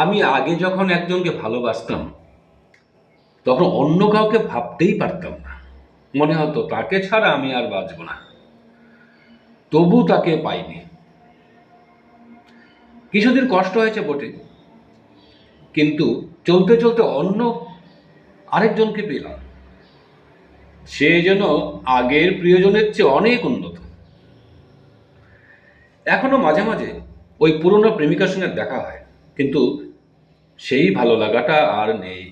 আমি আগে যখন একজনকে ভালোবাসতাম তখন অন্য কাউকে ভাবতেই পারতাম না। মনে হতো তাকে ছাড়া আমি আর বাঁচব না। তবু তাকে পাইনি। কিছুদিন কষ্ট হয়েছে বটে, কিন্তু চলতে চলতে অন্য আরেকজনকে পেলাম। সে যেন আগের প্রিয়জনের চেয়ে অনেক উন্নত। এখনো মাঝে মাঝে ওই পুরনো প্রেমিকার সঙ্গে দেখা হয়, কিন্তু সেই ভালো লাগাটা আর নেই।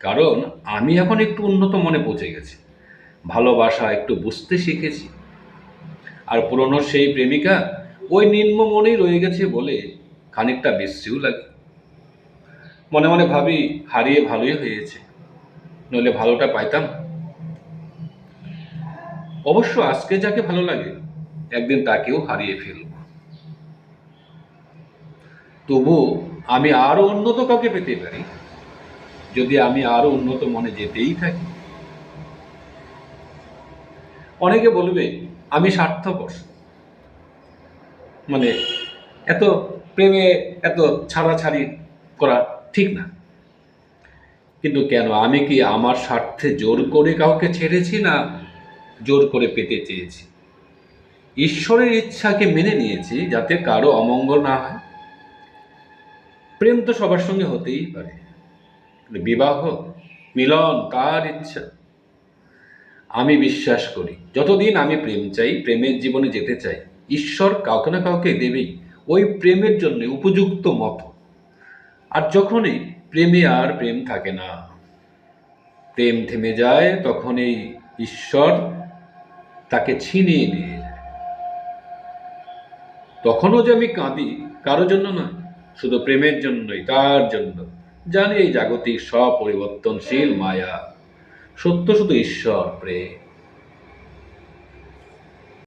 কারণ আমি এখন একটু উন্নত মনে পৌঁছে গেছি, ভালোবাসা একটু বুঝতে শিখেছি। আর পুরনো সেই প্রেমিকা ওই নিম্ন মনেই রয়ে গেছে বলে খানিকটা বিশ্রীও লাগে। মনে মনে ভাবি, হারিয়ে ভালোই হয়েছে, নইলে ভালোটা পাইতাম। অবশ্য আজকে যাকে ভালো লাগে একদিন তাকেও হারিয়ে ফেলব। তবু আমি আরো উন্নত কাউকে পেতে পারি, যদি আমি আরো উন্নত মনে যেতেই থাকি। অনেকে বলবে আমি স্বার্থপর, মানে এত প্রেমে এত ছাড়াছাড়ি করা ঠিক না। কিন্তু কেন, আমি কি আমার স্বার্থে জোর করে কাউকে ছেড়েছি, না জোর করে পেতে চেয়েছি? ঈশ্বরের ইচ্ছাকে মেনে নিয়েছি যাতে কারো অমঙ্গল না হয়। প্রেম তো সবার সঙ্গে হতেই পারে, কিন্তু বিবাহ মিলন তার ইচ্ছা। আমি বিশ্বাস করি যতদিন আমি প্রেম চাই, প্রেমের জীবনে যেতে চাই, ঈশ্বর কাউকে না কাউকে দেবেই ওই প্রেমের জন্য উপযুক্ত মতো। আর যখনই প্রেমে আর প্রেম থাকে না, প্রেম থেমে যায়, তখন এই ঈশ্বর তাকে ছিনিয়ে নিয়ে যায়। তখনও যে আমি কাঁদি, কারোর জন্য নয়, শুধু প্রেমের জন্যই, তার জন্য। জানি এই জাগতিক সব পরিবর্তনশীল মায়া, সত্য শুধু ঈশ্বর প্রেম।